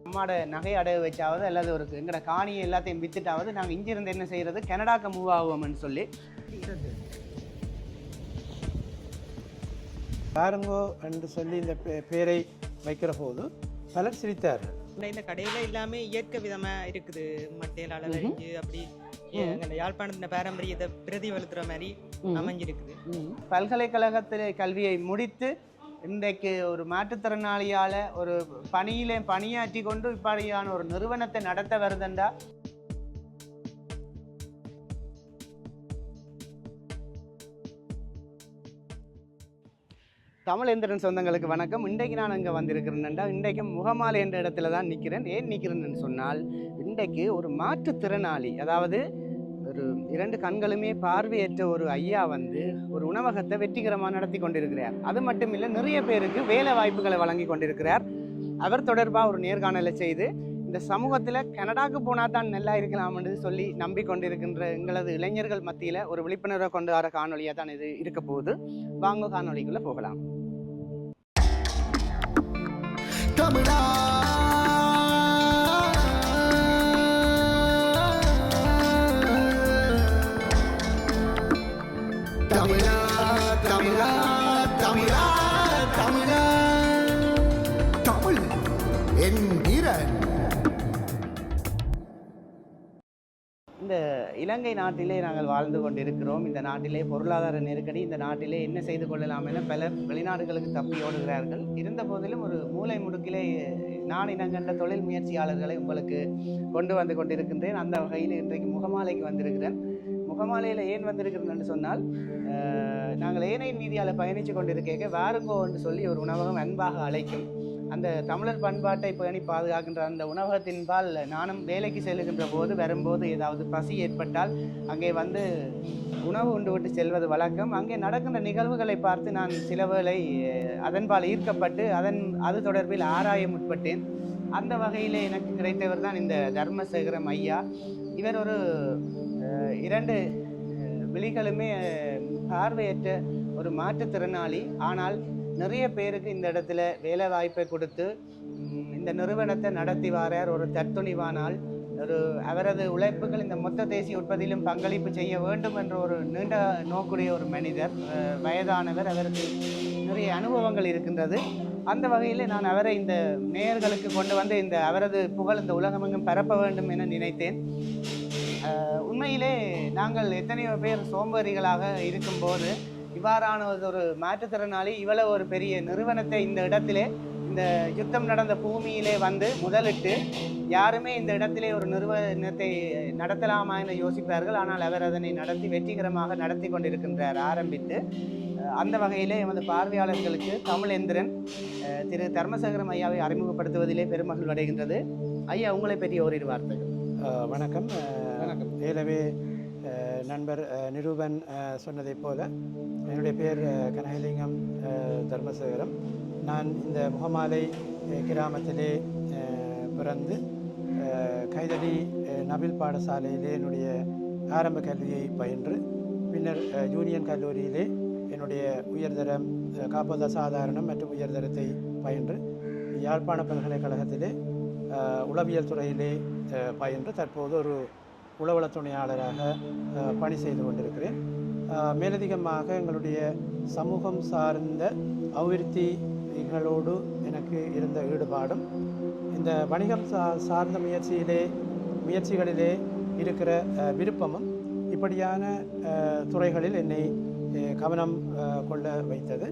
அம்மாட நகை அடகு வச்சாவது அல்லது ஒரு எங்கட காணியை எல்லாத்தையும் வித்துட்டாவது நாங்கள் இங்கிருந்து என்ன செய்கிறது கனடாக்கு மூவ் ஆகுவோம்னு சொல்லி பாருங்கோ என்று சொல்லி இந்த பேரை வைக்கிற போது பலர் சிரித்தார்கள். இந்த கடையில் எல்லாமே இயற்கை விதமாக இருக்குது, மட்டையில் அளவழிஞ்சு அப்படி யாழ்ப்பாணத்தின் பாரம்பரியத்தை பிரதிபலித்துற மாதிரி அமைஞ்சிருக்குது. பல்கலைக்கழகத்தில் கல்வியை முடித்து இன்றைக்கு ஒரு மாற்றுத்திறனாளியால் ஒரு பணியிலே பணியாற்றி கொண்டு இப்படியான ஒரு நிறுவனத்தை நடத்த வருதுண்டா தமிழேந்திரன் சொந்தங்களுக்கு வணக்கம். இன்றைக்கு நான் இங்கே வந்திருக்கிறேன்டா, இன்றைக்கு முகமாலை என்ற இடத்துல தான் நிற்கிறேன். ஏன் நிற்கிறேன்னு சொன்னால், இன்றைக்கு ஒரு மாற்றுத்திறனாளி, அதாவது ஒரு 2 கண்களுமே பார்வையற்ற ஒரு ஐயா ஒரு உணவகத்தை வெற்றிகரமாக நடத்தி கொண்டிருக்கிறார். அது மட்டும் இல்லை, நிறைய பேருக்கு வேலை வாய்ப்புகளை வழங்கி கொண்டிருக்கிறார். அவர் தொடர்பாக ஒரு நேர்காணலை செய்து இந்த சமூகத்தில் கனடாக்கு போனால் தான் நல்லா இருக்கலாம்னு சொல்லி நம்பிக்கொண்டிருக்கின்ற எங்களது இளைஞர்கள் மத்தியில் ஒரு விழிப்புணர்வை கொண்டு வர காணொலியாக தான் இது இருக்க போகுது. வாங்க காணொலிக்குள்ளே போகலாம். தமிழா தமிழா தமிழா தமிழா தமிழா தமிழ் என்கிறன். இந்த இலங்கை நாட்டிலே நாங்கள் வாழ்ந்து கொண்டிருக்கிறோம். இந்த நாட்டிலே பொருளாதார நெருக்கடி, இந்த நாட்டிலே என்ன செய்து கொள்ளலாம் என பலர் வெளிநாடுகளுக்கு தப்பி ஓடுகிறார்கள். இருந்த போதிலும் ஒரு மூலை முடுக்கிலே நான் இனங்கண்ட தொழில் முயற்சியாளர்களை உங்களுக்கு கொண்டு வந்து கொண்டிருக்கின்றேன். அந்த வகையில் இன்றைக்கு முகமாலைக்கு வந்திருக்கிறேன். முகமாலையில் ஏன் வந்திருக்கிறேன் என்று சொன்னால், நாங்கள் ஏனையின் வீதியால் பயணித்து கொண்டிருக்க வாருங்கோ என்று சொல்லி ஒரு உணவகம் அன்பாக அழைக்கும். அந்த தமிழர் பண்பாட்டை பேணி பாதுகாக்கின்ற அந்த உணவகத்தின்பால் நானும் வேலைக்கு செல்லுகின்ற போது வரும்போது ஏதாவது பசி ஏற்பட்டால் அங்கே உணவு உண்டு விட்டு செல்வது வழக்கம். அங்கே நடக்கின்ற நிகழ்வுகளை பார்த்து நான் சில வேளை அதன்பால் ஈர்க்கப்பட்டு அது தொடர்பில் ஆராய முற்பட்டேன். அந்த வகையில் எனக்கு கிடைத்தவர் தான் இந்த தர்மசேகரம் ஐயா. இவர் ஒரு 2 விழிகளுமே பார்வையற்ற ஒரு மாற்றுத்திறனாளி. ஆனால் நிறைய பேருக்கு இந்த இடத்துல வேலை வாய்ப்பை கொடுத்து இந்த நிறுவனத்தை நடத்தி வாரார். ஒரு தற்துணிவானால் அவரது உழைப்புகள் இந்த மொத்த தேசிய உற்பத்தியிலும் பங்களிப்பு செய்ய வேண்டும் என்ற ஒரு நீண்ட நோக்குடைய ஒரு மனிதர், வயதானவர். அவருக்கு நிறைய அனுபவங்கள் இருக்கின்றது. அந்த வகையில் நான் அவரை இந்த நேயர்களுக்கு கொண்டு வந்து அவரது புகழ் இந்த உலகமெங்கும் பரப்ப வேண்டும் என நினைத்தேன். உண்மையிலே நாங்கள் எத்தனையோ பேர் சோம்பேறிகளாக இருக்கும்போது இவ்வாறான ஒரு மாற்றுத்திறனாளி இவ்வளவு ஒரு பெரிய நிறுவனத்தை இந்த இடத்திலே, இந்த யுத்தம் நடந்த பூமியிலே முதலிட்டு யாருமே இந்த இடத்திலே ஒரு நிறுவனத்தை நடத்தலாமா என யோசிப்பார்கள். ஆனால் அவர் அதனை நடத்தி வெற்றிகரமாக நடத்தி கொண்டிருக்கின்றார் ஆரம்பித்து. அந்த வகையிலே எமது பார்வையாளர்களுக்கு தமிழேந்திரன் திரு தர்மசேகரம் ஐயாவை அறிமுகப்படுத்துவதிலே பெருமகிழ்வு அடைகின்றது. ஐயா, உங்களை பற்றி ஓரிரு வார்த்தைகள். வணக்கம். வணக்கம். ஏலவே நண்பர் நிரூபன் சொன்னதைப் போல என்னுடைய பேர் கனகலிங்கம் தர்மசேகரம். நான் இந்த முகமாலை கிராமத்திலே பிறந்து கைதடி நபில் பாடசாலையிலே என்னுடைய ஆரம்ப கல்வியை பயின்று, பின்னர் யூனியன் கல்லூரியிலே என்னுடைய உயர்தரம் காப்போத சாதாரணம் மற்றும் உயர்தரத்தை பயின்று, யாழ்ப்பாண பல்கலைக்கழகத்திலே உளவியல் துறையிலே பயின்று தற்போது ஒரு உளவள துணையாளராக பணி செய்து கொண்டிருக்கிறேன். மேலதிகமாக எங்களுடைய சமூகம் சார்ந்த அபிவிருத்திகளோடு எனக்கு இருந்த ஈடுபாடும், இந்த வணிகம் சார்ந்த முயற்சிகளிலே இருக்கிற விருப்பமும் இப்படியான துறைகளில் என்னை கவனம் கொள்ள வைத்தது.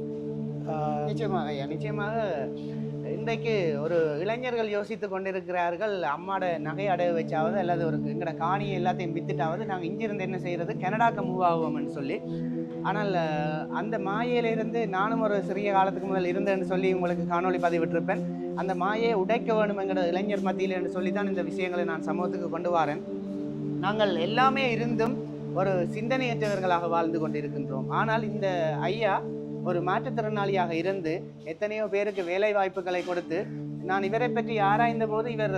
நிச்சயமாக இன்றைக்கு ஒரு இளைஞர்கள் யோசித்து கொண்டிருக்கிறார்கள், அம்மாட நகை அடகு வச்சாவது அல்லது ஒரு எங்கட காணியை எல்லாத்தையும் வித்துட்டாவது நாங்கள் இங்கிருந்து என்ன செய்கிறது கனடாக்கு மூவ் ஆகுவோம்னு சொல்லி. ஆனால் அந்த மாயையிலிருந்து நானும் ஒரு சிறிய காலத்துக்கு முதல் இருந்தேன்னு சொல்லி உங்களுக்கு காணொலி பதிவிட்டிருப்பேன். அந்த மாயையை உடைக்க வேண்டும் என்கிற இளைஞர் மத்தியில் என்று சொல்லி தான் இந்த விஷயங்களை நான் சமூகத்துக்கு கொண்டு வரேன். நாங்கள் எல்லாமே இருந்தும் ஒரு சிந்தனையற்றவர்களாக வாழ்ந்து கொண்டிருக்கின்றோம். ஆனால் இந்த ஐயா ஒரு மாற்றுத்திறனாளியாக இருந்து எத்தனையோ பேருக்கு வேலை வாய்ப்புகளை கொடுத்து, நான் இவரை பற்றி ஆராய்ந்த போது இவர்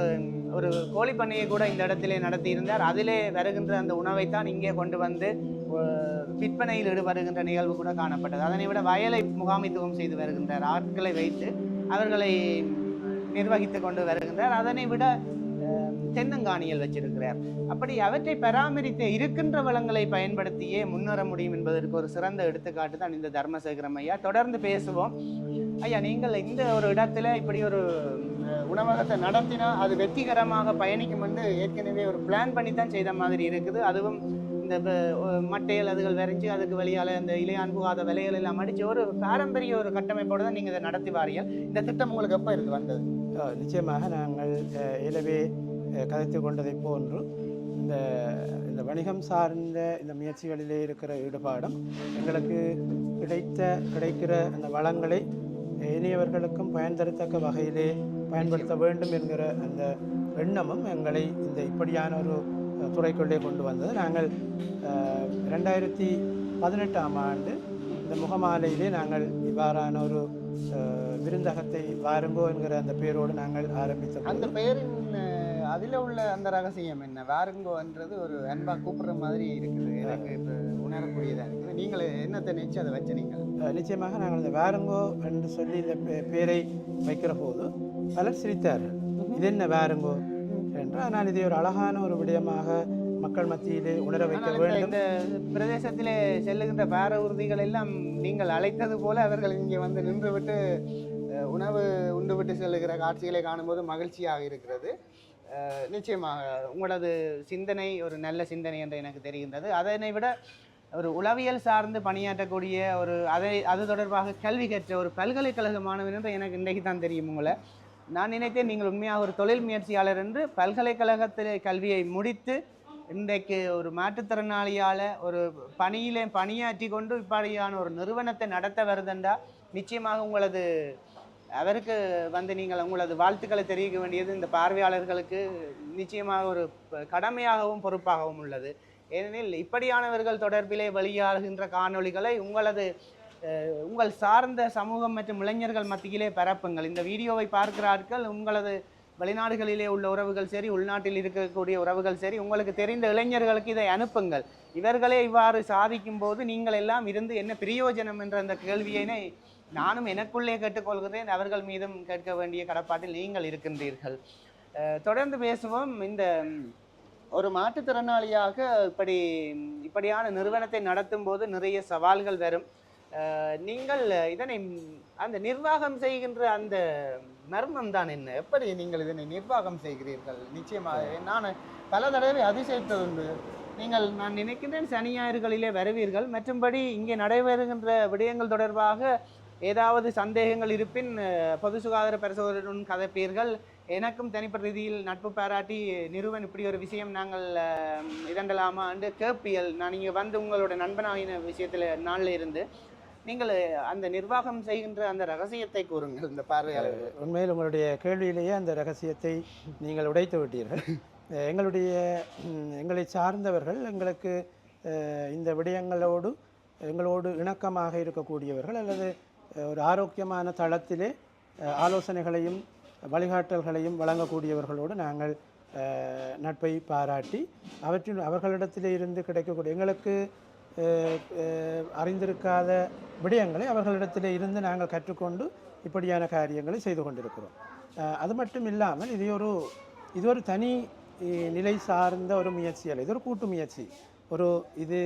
ஒரு கோழி பண்ணையை கூட இந்த இடத்திலே நடத்தி இருந்தார். அதிலே வருகின்ற அந்த உணவைத்தான் இங்கே கொண்டு விற்பனையில் ஈடுபடுகின்ற நிகழ்வு கூட காணப்பட்டது. அதனை விட வயலை முகாமைத்துவம் செய்து வருகின்றார். ஆட்களை வைத்து அவர்களை நிர்வகித்து கொண்டு வருகின்றார். அதனை விட தென்னங்காணிகள் வச்சிருக்கிறார். அப்படி அவற்றை பராமரித்த இருக்கின்ற வளங்களை பயன்படுத்தியே முன்னேற முடியும் என்பதற்கு ஒரு சிறந்த எடுத்துக்காட்டு தான் இந்த தர்மசேகரம் ஐயா. தொடர்ந்து பேசுவோம் ஐயா. நீங்கள் இந்த ஒரு இடத்துல இப்படி ஒரு உணவகத்தை நடத்தினா அது வெற்றிகரமாக பயணிக்கும் என்று ஏற்கனவே ஒரு பிளான் பண்ணி தான் செய்த மாதிரி இருக்குது. அதுவும் இந்த மட்டைகள் அதுகள் வரைஞ்சி அதுக்கு வெளியால் இந்த இலையான் புகாத விலைகள் எல்லாம் அடித்து ஒரு பாரம்பரிய ஒரு கட்டமைப்போடு தான் நீங்கள் இதை நடத்தி வாரீர்கள். இந்த திட்டம் உங்களுக்கு எப்போ இருந்து வந்தது? நிச்சயமாக நாங்கள் எனவே கதைத்து கொண்டதை போன்று இந்த வணிகம் சார்ந்த இந்த முயற்சிகளிலே இருக்கிற ஈடுபாடும் எங்களுக்கு கிடைக்கிற அந்த வளங்களை இனியவர்களுக்கும் பயன் தரத்தக்க வகையிலே பயன்படுத்த வேண்டும் என்கிற அந்த எண்ணமும் எங்களை இந்த இப்படியான ஒரு துறைக்குள்ளே கொண்டு வந்தது. நாங்கள் 2018ஆம் ஆண்டு இந்த முகமாலையிலே நாங்கள் இவ்வாறான ஒரு விருந்தகத்தை வாருங்கோ என்கிற அந்த பெயரோடு நாங்கள் ஆரம்பித்தோம். அந்த பெயரின் அதில் உள்ள அந்த ரகசியம் என்ன? வாருங்கோன்றது ஒரு அன்பா கூப்பிடுற மாதிரி இருக்குது, எனக்கு இப்போ உணரக்கூடியதாக இருக்குது. நீங்கள் என்னத்தை நினைச்சு அதை வச்சு நீங்கள்? நிச்சயமாக நாங்கள் இந்த வாருங்கோ என்று சொல்லி இந்த பெயரை வைக்கிற போது பலர் சிரித்தார்கள். இது என்ன வாருங்கோ என்று. ஆனால் இதை ஒரு அழகான ஒரு விடயமாக மக்கள் மத்தியிலே உணர வைக்க வேண்டும். இந்த பிரதேசத்திலே செல்லுகின்ற பார உறுதிகள் எல்லாம் நீங்கள் அழைத்தது போல அவர்கள் இங்கே வந்து நின்று விட்டு உணவு உண்டு விட்டு செல்லுகிற காட்சிகளை காணும்போது மகிழ்ச்சியாக இருக்கிறது. நிச்சயமாக உங்களது சிந்தனை ஒரு நல்ல சிந்தனை என்று எனக்கு தெரிகின்றது. அதனை விட ஒரு உளவியல் சார்ந்து பணியாற்றக்கூடிய ஒரு அது தொடர்பாக கல்வி கற்ற ஒரு பல்கலைக்கழக மாணவர் என்று எனக்கு இன்றைக்கு தான் தெரியும். உங்களை நான் நினைத்தேன் நீங்கள் உண்மையாக ஒரு தொழில் முயற்சியாளர் என்று. பல்கலைக்கழகத்தில் கல்வியை முடித்து இன்றைக்கு ஒரு மாற்றுத்திறனாளியால் ஒரு பணியாற்றி கொண்டு இப்படியான ஒரு நிறுவனத்தை நடத்த வருதுண்டா நிச்சயமாக உங்களது அவருக்கு வந்து நீங்கள் உங்களது வாழ்த்துக்களை தெரிவிக்க வேண்டியது இந்த பார்வையாளர்களுக்கு நிச்சயமாக ஒரு கடமையாகவும் பொறுப்பாகவும் உள்ளது. ஏனெனில் இப்படியானவர்கள் தொடர்பிலே வெளியாகின்ற காணொளிகளை உங்கள் சார்ந்த சமூகம் மற்றும் இளைஞர்கள் மத்தியிலே பரப்புங்கள். இந்த வீடியோவை பார்க்கிறார்கள் உங்களது வெளிநாடுகளிலே உள்ள உறவுகள் சரி, உள்நாட்டில் இருக்கக்கூடிய உறவுகள் சரி, உங்களுக்கு தெரிந்த இளைஞர்களுக்கு இதை அனுப்புங்கள். இவர்களே இவ்வாறு சாதிக்கும் போது நீங்கள் எல்லாம் இருந்து என்ன பிரயோஜனம் என்ற அந்த கேள்வியினை நானும் எனக்குள்ளே கேட்டுக்கொள்கிறேன். அவர்கள் மீதும் கேட்க வேண்டிய கடப்பாட்டில் நீங்கள் இருக்கின்றீர்கள். தொடர்ந்து பேசுவோம். இந்த ஒரு மாற்றுத்திறனாளியாக இப்படியான நிறுவனத்தை நடத்தும் போது நிறைய சவால்கள் வரும். நீங்கள் இதனை அந்த நிர்வாகம் செய்கின்ற அந்த மர்மம் தான் என்ன? எப்படி நீங்கள் இதனை நிர்வாகம் செய்கிறீர்கள்? நிச்சயமாக நான் பல தடவை அதிசயித்ததுண்டு. நான் நினைக்கின்றேன் சனி ஞாயிறுகளிலே வருவீர்கள். மற்றும்படி இங்கே நடைபெறுகின்ற விடயங்கள் தொடர்பாக ஏதாவது சந்தேகங்கள் இருப்பின் பொது சுகாதார பரிசோதனையுடன் கதைப்பீர்கள். எனக்கும் தனிப்பட்ட ரீதியில் நட்பு பாராட்டி நிறுவன் இப்படி ஒரு விஷயம் நாங்கள் இதண்டலாமா என்று கேட்பியல். நான் இங்கே வந்து உங்களோட நண்பனாகின விஷயத்தில் நாளில் இருந்து நீங்கள் அந்த நிர்வாகம் செய்கின்ற அந்த ரகசியத்தை கூறுங்கள் இந்த பார்வையாளர்கள். உண்மையில் உங்களுடைய கேள்வியிலேயே அந்த ரகசியத்தை நீங்கள் உடைத்து விட்டீர்கள். எங்களை சார்ந்தவர்கள் எங்களுக்கு இந்த விடயங்களோடு எங்களோடு இணக்கமாக இருக்கக்கூடியவர்கள் அல்லது ஒரு ஆரோக்கியமான தளத்திலே ஆலோசனைகளையும் வழிகாட்டல்களையும் வழங்கக்கூடியவர்களோடு நாங்கள் நட்பை பாராட்டி அவர்களிடத்திலே இருந்து கிடைக்கக்கூடிய எங்களுக்கு அறிந்திருக்காத விடயங்களை அவர்களிடத்திலே இருந்து நாங்கள் கற்றுக்கொண்டு இப்படியான காரியங்களை செய்து கொண்டிருக்கிறோம். அது மட்டும் இல்லாமல் இது ஒரு தனி நிலை சார்ந்த ஒரு முயற்சி அல்ல, இது ஒரு கூட்டு முயற்சி. இது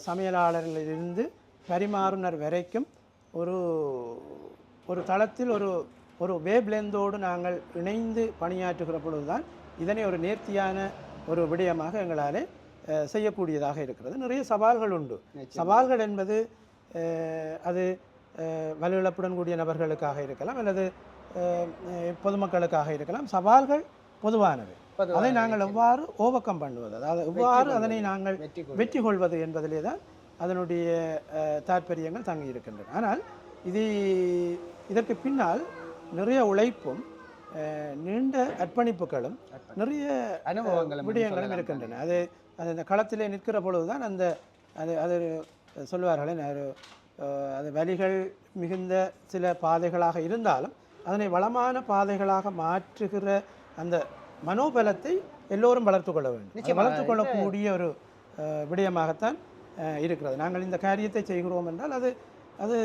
சமையலாளர்களிலிருந்து பரிமாறுனர் வரைக்கும் ஒரு தளத்தில் ஒரு வேவ்லெந்தோடு நாங்கள் இணைந்து பணியாற்றுகிற பொழுதுதான் இதனை ஒரு நேர்த்தியான ஒரு விடயமாக எங்களால் செய்யக்கூடியதாக இருக்கிறது. நிறைய சவால்கள் உண்டு. சவால்கள் என்பது அது வலுவிழப்புடன் கூடிய நபர்களுக்காக இருக்கலாம் அல்லது பொதுமக்களுக்காக இருக்கலாம். சவால்கள் பொதுவானவை. அதை நாங்கள் எவ்வாறு ஓவர்கம் பண்ணுவது, அதாவது எவ்வாறு அதனை நாங்கள் வெற்றி கொள்வது என்பதிலே தான் அதனுடைய தாற்பயங்கள் தங்கி இருக்கின்றன. ஆனால் இதற்கு பின்னால் நிறைய உழைப்பும் நீண்ட அர்ப்பணிப்புகளும் நிறைய விடயங்களும் இருக்கின்றன. அது அந்த களத்திலே நிற்கிற பொழுதுதான் அது சொல்வார்களே, அது வலிகள் மிகுந்த சில பாதைகளாக இருந்தாலும் அதனை வளமான பாதைகளாக மாற்றுகிற அந்த மனோபலத்தை எல்லோரும் வளர்த்து கொள்ள வேண்டும். வளர்த்து கொள்ளக்கூடிய ஒரு விடயமாகத்தான் இருக்கிறது. நாங்கள் இந்த காரியத்தை செய்கிறோம் என்றால் அது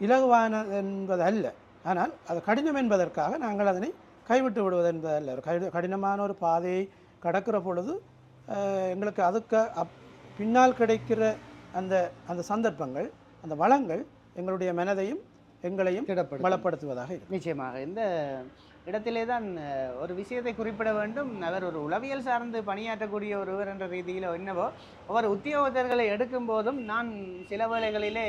இலகுவானது என்பது அல்ல. ஆனால் அது கடினம் என்பதற்காக நாங்கள் அதனை கைவிட்டு விடுவது என்பதல்ல. ஒரு கடினமான ஒரு பாதையை கடக்கிற பொழுது எங்களுக்கு அதுக்கு பின்னால் கிடைக்கிற அந்த அந்த சந்தர்ப்பங்கள், அந்த வளங்கள் எங்களுடைய மனதையும் எங்களையும் பலப்படுத்துவதாக இருக்கும். நிச்சயமாக இந்த இடத்திலே தான் ஒரு விஷயத்தை குறிப்பிட வேண்டும். அவர் ஒரு உளவியல் சார்ந்து பணியாற்றக்கூடிய ஒருவர் என்ற ரீதியில் என்னவோ அவர் உத்தியோகத்தர்களை எடுக்கும் போதும் நான் சில வேளைகளிலே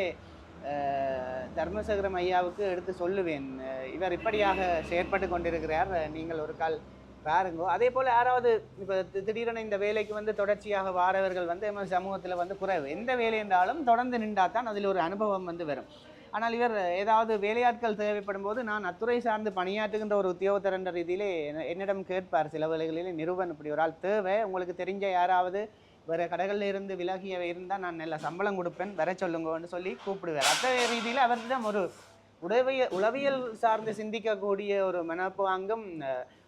தர்மசேகரம் ஐயாவுக்கு எடுத்து சொல்லுவேன், இவர் இப்படியாக செயற்பட்டு கொண்டிருக்கிறார், நீங்கள் ஒரு கால் பாருங்கோ. அதே போல் யாராவது இப்போ திடீரென இந்த வேலைக்கு வந்து தொடர்ச்சியாக வாரவர்கள் வந்து எமது சமூகத்தில் வந்து குறைவு. எந்த வேலை என்றாலும் தொடர்ந்து நின்றால் தான் அதில் ஒரு அனுபவம் வந்து வரும். ஆனால் இவர் ஏதாவது வேலையாட்கள் தேவைப்படும் போது நான் அத்துறை சார்ந்து பணியாற்றுகின்ற ஒரு உத்தியோகத்தர் என்ற ரீதியிலே என்னிடம் கேட்பார். சில வேளைகளிலே நிறுவனம் இப்படி ஒரு ஆள் தேவை, உங்களுக்கு தெரிஞ்ச யாராவது வேறு கடைகளில் இருந்து விலகிய இருந்தால் நான் நல்ல சம்பளம் கொடுப்பேன், வர சொல்லுங்கன்னு சொல்லி கூப்பிடுவார். அத்தகைய ரீதியில் அவரிடம் ஒரு உளவியல் சார்ந்து சிந்திக்கக்கூடிய ஒரு மனப்பாங்கும்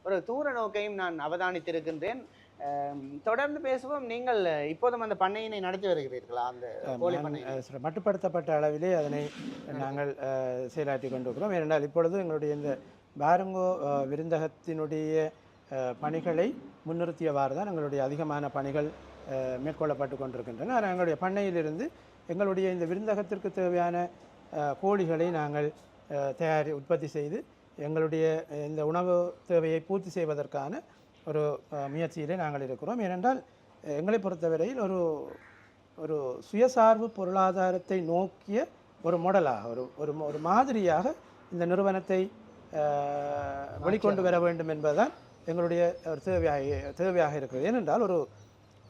ஒரு தூர நோக்கையும் நான் அவதானித்திருக்கின்றேன். தொடர்ந்து பேசுவோம். நீங்கள் இப்போதும் அந்த பண்ணையினை நடத்தி வருகிறீர்களா? அந்த கோழி பண்ணை மட்டுப்படுத்தப்பட்ட அளவிலே அதனை நாங்கள் செயலாற்றி கொண்டிருக்கிறோம். ஏனென்றால் இப்பொழுது எங்களுடைய இந்த பாருங்கோ விருந்தகத்தினுடைய பணிகளை முன்னிறுத்தியவாறு தான் எங்களுடைய அதிகமான பணிகள் மேற்கொள்ளப்பட்டு கொண்டிருக்கின்றன. ஆனால் எங்களுடைய பண்ணையிலிருந்து எங்களுடைய இந்த விருந்தகத்திற்கு தேவையான கோழிகளை நாங்கள் உற்பத்தி செய்து எங்களுடைய இந்த உணவு தேவையை பூர்த்தி செய்வதற்கான ஒரு முயற்சியிலே நாங்கள் இருக்கிறோம். ஏனென்றால் எங்களை பொறுத்தவரையில் ஒரு ஒரு சுயசார்பு பொருளாதாரத்தை நோக்கிய ஒரு மாடலாக ஒரு ஒரு மாதிரியாக இந்த நிறுவனத்தை வெளிக்கொண்டு வர வேண்டும் என்பதுதான் எங்களுடைய ஒரு தேவையாக இருக்கிறது. ஏனென்றால் ஒரு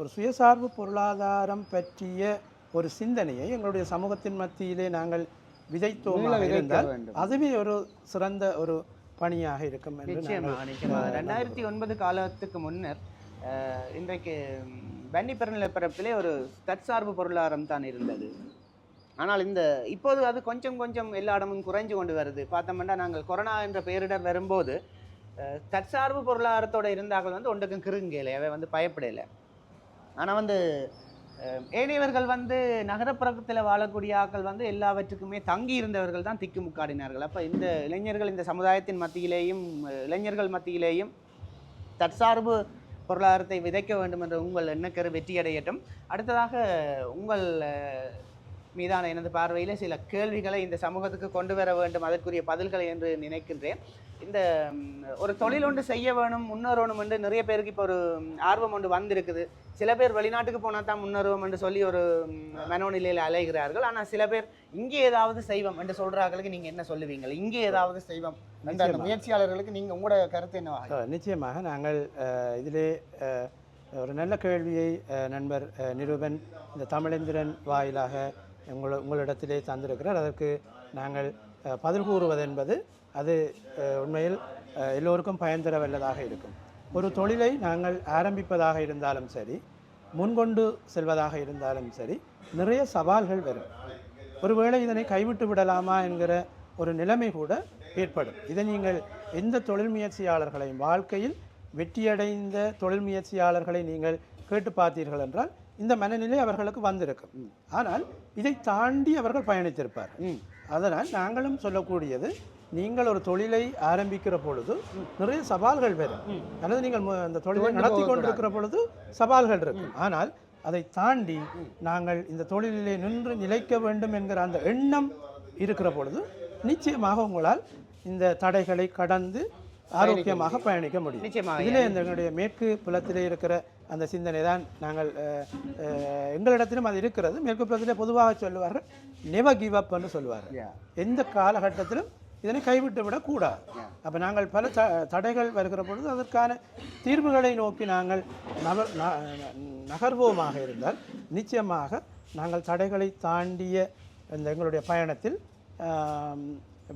ஒரு சுயசார்பு பொருளாதாரம் பற்றிய ஒரு சிந்தனையை எங்களுடைய சமூகத்தின் மத்தியிலே நாங்கள் விதைத்தோமாக இருந்தால் அதுவே ஒரு சிறந்த ஒரு பணியாக இருக்கும். நிச்சயமாக 2009 காலத்துக்கு முன்னர் இன்றைக்கு வன்னி பெருநிலப்பரப்பிலே ஒரு தற்சார்பு பொருளாதாரம் தான் இருந்தது. ஆனால் இப்போது அது கொஞ்சம் கொஞ்சம் எல்லா இடமும் குறைஞ்சு கொண்டு வருது. பார்த்தோம்னா நாங்கள் கொரோனா என்ற பெயரிடர் வரும்போது தற்சார்பு பொருளாதாரத்தோடு இருந்தார்கள் வந்து ஒன்றுக்கும் கிருங்கலை, அவை வந்து பயப்படலை. ஆனால் வந்து ஏனையவர்கள் வந்து நகரப்புறத்தில் வாழக்கூடிய ஆக்கள் வந்து எல்லாவற்றுக்குமே தங்கி இருந்தவர்கள் தான் திக்குமுக்காடினார்கள். அப்போ இந்த இளைஞர்கள் இந்த சமுதாயத்தின் மத்தியிலேயும் இளைஞர்கள் மத்தியிலேயும் தற்சார்பு பொருளாதாரத்தை விதைக்க வேண்டும் என்ற உங்கள் எண்ணக்கரு வெற்றியடையட்டும். அடுத்ததாக உங்கள் மீதான எனது பார்வையில் சில கேள்விகளை இந்த சமூகத்துக்கு கொண்டு வர வேண்டும், அதற்குரிய பதில்களை என்று நினைக்கின்றேன். இந்த ஒரு தொழில் ஒன்று செய்ய வேணும், முன்னேறணும் என்று நிறைய பேருக்கு இப்போ ஒரு ஆர்வம் ஒன்று வந்திருக்குது. சில பேர் வெளிநாட்டுக்கு போனால் தான் முன்னேறுவோம் என்று சொல்லி ஒரு மனோநிலையில் அலைகிறார்கள். ஆனால் சில பேர் இங்கே ஏதாவது செய்வோம் என்று சொல்கிறார்களுக்கு நீங்கள் என்ன சொல்லுவீங்க? இங்கே ஏதாவது செய்வோம் என்ற அந்த முயற்சியாளர்களுக்கு நீங்கள் உங்களோட கருத்து என்னவா? நிச்சயமாக நாங்கள் இதிலே ஒரு நல்ல கேள்வியை நண்பர் நிருபன் இந்த தமிழேந்திரன் வாயிலாக உங்களிடத்திலே தந்திருக்கிறார். அதற்கு நாங்கள் பதில் கூறுவது என்பது அது உண்மையில் எல்லோருக்கும் பயன் தர வல்லதாக இருக்கும். ஒரு தொழிலை நாங்கள் ஆரம்பிப்பதாக இருந்தாலும் சரி, முன்கொண்டு செல்வதாக இருந்தாலும் சரி, நிறைய சவால்கள் வரும். ஒருவேளை இதனை கைவிட்டு விடலாமா என்கிற ஒரு நிலைமை கூட ஏற்படும். இதை நீங்கள் எந்த தொழில் முயற்சியாளர்களையும் வாழ்க்கையில் வெற்றியடைந்த தொழில் முயற்சியாளர்களை நீங்கள் கேட்டு பார்த்தீர்கள் என்றால் இந்த மனநிலை அவர்களுக்கு வந்திருக்கும். ஆனால் இதை தாண்டி அவர்கள் பயணித்திருப்பார். அதனால் நாங்களும் சொல்லக்கூடியது, நீங்கள் ஒரு தொழிலை ஆரம்பிக்கிற பொழுது நிறைய சவால்கள் வரும். அல்லது நீங்கள் அந்த தொழிலை நடத்தி கொண்டிருக்கிற பொழுது சவால்கள் இருக்கும். ஆனால் அதை தாண்டி நாங்கள் இந்த தொழிலிலே நின்று நிலைக்க வேண்டும் என்கிற அந்த எண்ணம் இருக்கிற பொழுது நிச்சயமாக உங்களால் இந்த தடைகளை கடந்து ஆரோக்கியமாக பயணிக்க முடியும். இதிலே எங்களுடைய மேற்கு புலத்திலே இருக்கிற அந்த சிந்தனை தான் நாங்கள் எங்களிடத்திலும் அது இருக்கிறது. மேற்கு புலத்திலே பொதுவாக சொல்லுவார்கள் நெவர் கிவ் அப் என்று சொல்லுவார்கள். எந்த காலகட்டத்திலும் இதனை கைவிட்டு விடக்கூடாது. அப்போ நாங்கள் பல தடைகள் வருகிற பொழுது அதற்கான தீர்வுகளை நோக்கி நாங்கள் நகர்வோமாக இருந்தால் நிச்சயமாக நாங்கள் தடைகளை தாண்டிய இந்த எங்களுடைய பயணத்தில்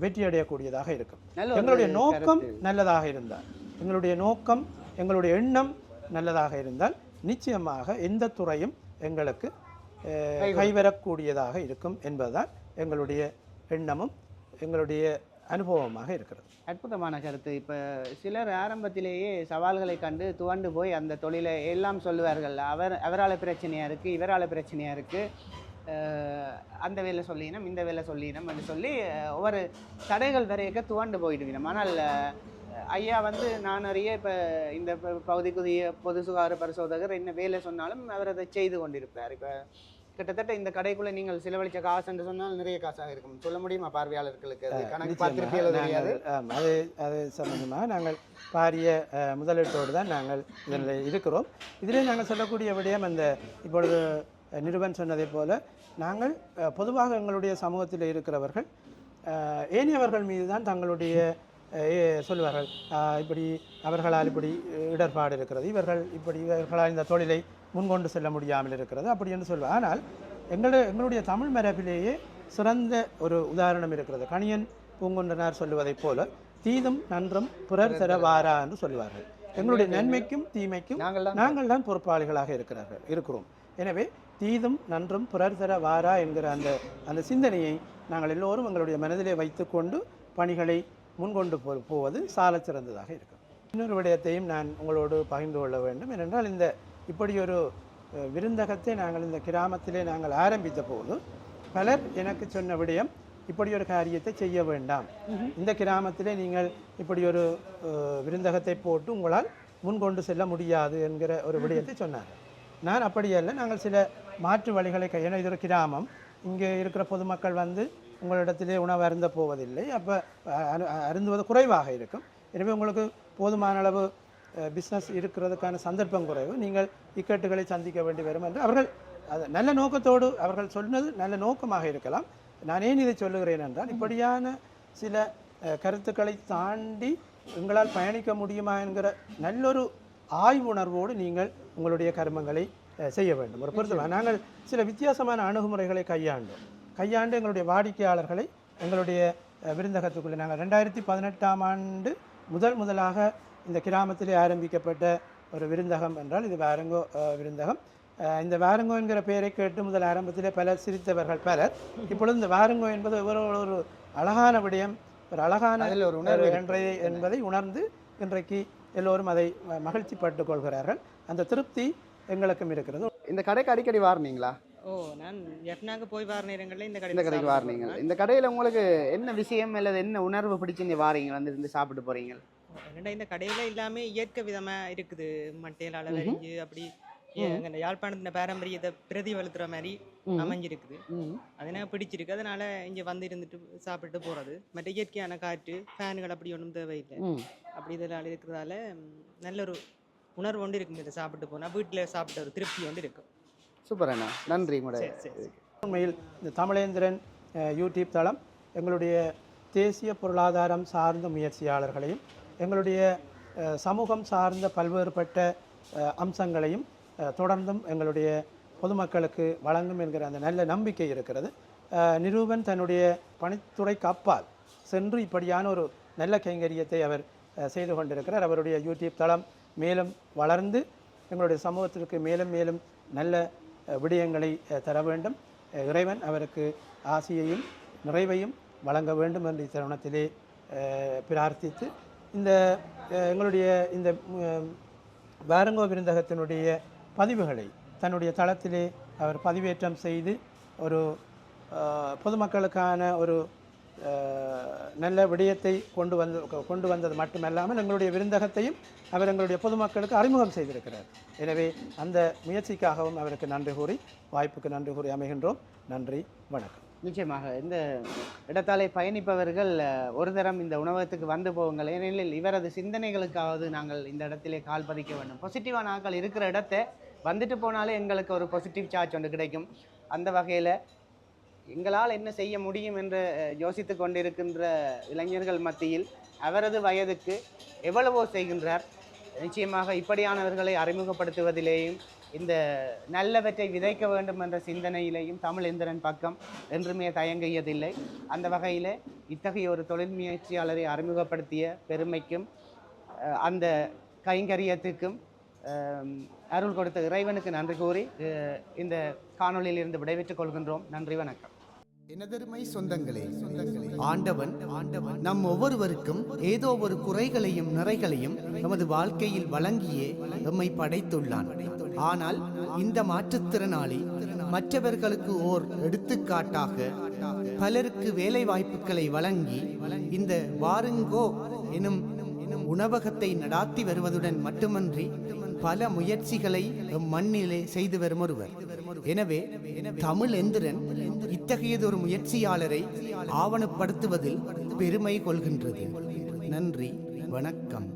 வெற்றியடையக்கூடியதாக இருக்கும். எங்களுடைய நோக்கம் நல்லதாக இருந்தால், எங்களுடைய நோக்கம் எங்களுடைய எண்ணம் நல்லதாக இருந்தால் நிச்சயமாக எந்த துறையும் எங்களுக்கு கைவரக்கூடியதாக இருக்கும் என்பதுதான் எங்களுடைய எண்ணமும் எங்களுடைய அனுபவமாக இருக்கிறது. அற்புதமான கருத்து. இப்போ சிலர் ஆரம்பத்திலேயே சவால்களை கண்டு துவண்டு போய் அந்த தொழிலை எல்லாம் சொல்லுவார்கள், அவரால் பிரச்சனையாக இருக்குது, இவரால் பிரச்சனையாக இருக்குது, அந்த வேலை சொல்லினோம், இந்த வேலை சொல்லினோம் என்று சொல்லி ஒவ்வொரு தடைகள் வரையக்க துவண்டு போயிடுவினோம். ஆனால் ஐயா வந்து நான் அறிய இப்போ இந்த பகுதிக்குரிய பொது சுகாதார பரிசோதகர் என்ன வேலை சொன்னாலும் அவர் அதை செய்து கொண்டிருப்பார். இப்போ கிட்டத்தட்ட இந்த கடைக்குள்ளே நீங்கள் செலவழித்த காசு என்று சொன்னால் நிறைய காசாக இருக்கும். சொல்ல முடியுமா பார்வையாளர்களுக்கு? அது கணக்கு பார்த்துருக்கீங்களோ தெரியாது. அது சம்பந்தமாக நாங்கள் பாரிய முதலீட்டோடு தான் நாங்கள் இதில் இருக்கிறோம். இதிலே நாங்கள் சொல்லக்கூடிய விடயம் அந்த இப்பொழுது நிருபன் சொன்னதை போல நாங்கள் பொதுவாக எங்களுடைய சமூகத்தில் இருக்கிறவர்கள் ஏனையவர்கள் மீது தான் தங்களுடைய சொல்வார்கள், இப்படி அவர்களால் இப்படி இடர்பாடு இருக்கிறது, இவர்களால் இந்த தொழிலை முன்கொண்டு செல்ல முடியாமல் இருக்கிறது அப்படி என்று சொல்வார். ஆனால் எங்களுடைய தமிழ் மரபிலேயே சிறந்த ஒரு உதாரணம் இருக்கிறது. கணியன் பூங்குன்றனார் சொல்லுவதைப் போல தீதும் நன்றும் பிறர் தர வாரா என்று சொல்லுவார்கள். எங்களுடைய நன்மைக்கும் தீமைக்கும் நாங்கள் தான் பொறுப்பாளிகளாக இருக்கிறோம். எனவே தீதும் நன்றும் பிறர் தர வாரா என்கிற அந்த சிந்தனையை நாங்கள் எல்லோரும் எங்களுடைய மனதிலே வைத்துக்கொண்டு பணிகளை முன்கொண்டு போவது சால சிறந்ததாக இருக்கும். இன்னொரு விடயத்தையும் நான் உங்களோடு பகிர்ந்து கொள்ள வேண்டும். ஏனென்றால் இப்படி ஒரு விருந்தகத்தை நாங்கள் இந்த கிராமத்திலே நாங்கள் ஆரம்பித்த போது பலர் எனக்கு சொன்ன விடயம், இப்படி ஒரு காரியத்தை செய்ய வேண்டாம், இந்த கிராமத்திலே நீங்கள் இப்படி ஒரு விருந்தகத்தை போட்டு உங்களால் முன்கொண்டு செல்ல முடியாது என்கிற ஒரு விடயத்தை சொன்னார். நான் அப்படியல்ல, நாங்கள் சில மாற்று வழிகளை ஏன்னா இது ஒரு கிராமம், இங்கே இருக்கிற பொதுமக்கள் வந்து உங்களிடத்திலே உணவு அருந்த போவதில்லை, அப்போ அருந்துவது குறைவாக இருக்கும். எனவே உங்களுக்கு போதுமான அளவு பிஸ்னஸ் இருக்கிறதுக்கான சந்தர்ப்பம் குறைவு, நீங்கள் இக்கட்டுகளை சந்திக்க வேண்டி வரும் என்று அவர்கள் நல்ல நோக்கத்தோடு அவர்கள் சொன்னது நல்ல நோக்கமாக இருக்கலாம். நான் ஏன் இதை சொல்லுகிறேன் என்றால், இப்படியான சில கருத்துக்களை தாண்டி உங்களால் பயணிக்க முடியுமா என்கிற நல்லொரு ஆய்வுணர்வோடு நீங்கள் உங்களுடைய கர்மங்களை செய்ய வேண்டும். ஒரு பொறுத்தவரை நாங்கள் சில வித்தியாசமான அணுகுமுறைகளை கையாண்டு எங்களுடைய வாடிக்கையாளர்களை எங்களுடைய விருந்தகத்துக்குள்ளே நாங்கள் 2018ஆம் ஆண்டு முதலாக இந்த கிராமத்திலே ஆரம்பிக்கப்பட்ட ஒரு விருந்தகம் என்றால் இது வாரங்கோ விருந்தகம். இந்த வாரங்கோ என்கிற பெயரை கேட்டு முதல் ஆரம்பத்திலே பலர் சிரித்தவர்கள் பலர். இப்பொழுது இந்த வாரங்கோ என்பது ஒரு அழகான விடயம், ஒரு அழகான ஒரு உணர்வு என்பதை உணர்ந்து இன்றைக்கு எல்லோரும் அதை மகிழ்ச்சி பட்டுக் கொள்கிறார்கள். அந்த திருப்தி எங்களுக்கும் இருக்கிறது. இந்த கடைக்கு அடிக்கடி வாரினீங்களா? நான் எஃப்னாக்கு போய் வார நேரங்களில் இந்த கடைக்கு வாரினீங்க. இந்த கடையில் உங்களுக்கு என்ன விஷயம் அல்லது என்ன உணர்வு பிடிச்சி நீ வாரீங்க வந்து இருந்து சாப்பிட்டு போறீங்க? என்னடா இந்த கடையில் எல்லாமே இயற்கை விதமாக இருக்குது. மட்டையில் அளவறிஞ்சு அப்படி எங்கள் யாழ்ப்பாணத்தின் பாரம்பரியத்தை பிரதிபலித்துற மாதிரி அமைஞ்சிருக்குது. அது எனக்கு பிடிச்சிருக்கு. அதனால இங்கே வந்து இருந்துட்டு சாப்பிட்டு போகிறது. மற்ற இயற்கையான காற்று, ஃபேனுகள் அப்படி ஒன்றும் தேவையில்லை. அப்படி இதெல்லாம் இருக்கிறதால நல்ல ஒரு உணர்வு ஒன்று இருக்கும். இதை சாப்பிட்டு போனால் வீட்டில் சாப்பிட்ட ஒரு திருப்தி ஒன்று இருக்கும். சூப்பர் அண்ணா, நன்றி. உண்மையில் இந்த தமிழேந்திரன் யூடியூப் தளம் எங்களுடைய தேசிய பொருளாதாரம் சார்ந்த முயற்சியாளர்களையும் எங்களுடைய சமூகம் சார்ந்த பல்வேறுபட்ட அம்சங்களையும் தொடர்ந்தும் எங்களுடைய பொதுமக்களுக்கு வழங்கும் என்கிற அந்த நல்ல நம்பிக்கை இருக்கிறது. நிரூபன் தன்னுடைய பணித்துறைக்கு அப்பால் சென்று இப்படியான ஒரு நல்ல கைங்கரியத்தை அவர் செய்து கொண்டிருக்கிறார். அவருடைய யூடியூப் தளம் மேலும் வளர்ந்து எங்களுடைய சமூகத்திற்கு மேலும் மேலும் நல்ல விடயங்களை தர வேண்டும். இறைவன் அவருக்கு ஆசியையும் நிறைவையும் வழங்க வேண்டும் என்று தருணத்திலே பிரார்த்தித்து இந்த எங்களுடைய இந்த வாரங்கோ விருந்தகத்தினுடைய பதிவுகளை தன்னுடைய தளத்திலே அவர் பதிவேற்றம் செய்து ஒரு பொதுமக்களுக்கான ஒரு நல்ல விடயத்தை கொண்டு வந்தது மட்டுமல்லாமல் எங்களுடைய விருந்தகத்தையும் அவர் எங்களுடைய பொதுமக்களுக்கு அறிமுகம் செய்திருக்கிறார். எனவே அந்த முயற்சிக்காகவும் அவருக்கு நன்றி கூறி வாய்ப்புக்கு நன்றி கூறி அமைகின்றோம். நன்றி, வணக்கம். நிச்சயமாக இந்த இடத்தாலே பயணிப்பவர்கள் ஒரு தரம் இந்த உணவகத்துக்கு வந்து போவுங்கள். ஏனெனில் இவரது சிந்தனைகளுக்காவது நாங்கள் இந்த இடத்திலே கால் பதிக்க வேண்டும். பாசிட்டிவான ஆட்கள் இருக்கிற இடத்தை வந்துட்டு போனாலே எங்களுக்கு ஒரு பாசிட்டிவ் சார்ஜ் ஒன்று கிடைக்கும். அந்த வகையில் எங்களால் என்ன செய்ய முடியும் என்று யோசித்து கொண்டிருக்கின்ற இளைஞர்கள் மத்தியில் அவரது வயதுக்கு எவ்வளவோ செய்கின்றார். நிச்சயமாக இப்படியானவர்களை அறிமுகப்படுத்துவதிலேயும் இந்த நல்லவற்றை விதைக்க வேண்டும் என்ற சிந்தனையிலேயும் தமிழேந்திரன் பக்கம் என்றுமே தயங்கியதில்லை. அந்த வகையில் இத்தகைய ஒரு தொழில் முயற்சியாளரை அறிமுகப்படுத்திய பெருமைக்கும் அந்த கைங்கரியத்துக்கும் அருள் கொடுத்த இறைவனுக்கு நன்றி கூறி இந்த காணொளியில் இருந்து விடைபெற்றுக் கொள்கின்றோம். நன்றி, வணக்கம். எனதருமை சொந்தங்களே, ஆண்டவன் நம் ஒவ்வொருவருக்கும் ஏதோ ஒரு குறைகளையும் நிறைகளையும் நமது வாழ்க்கையில் வழங்கியே எம்மை படைத்துள்ளான். ஆனால் இந்த மாற்றுத்திறனாளி மற்றவர்களுக்கு ஓர் எடுத்துக்காட்டாக பலருக்கு வேலை வாய்ப்புகளை வழங்கி இந்த வாருங்கோ எனும் உணவகத்தை நடாத்தி வருவதுடன் மட்டுமன்றி பல முயற்சிகளை மண்ணிலே செய்து வரும் ஒருவர். எனவே தமிழ் எந்திரன் இத்தகையதொரு முயற்சியாளரை ஆவணப்படுத்துவதில் பெருமை கொள்கின்றது. நன்றி, வணக்கம்.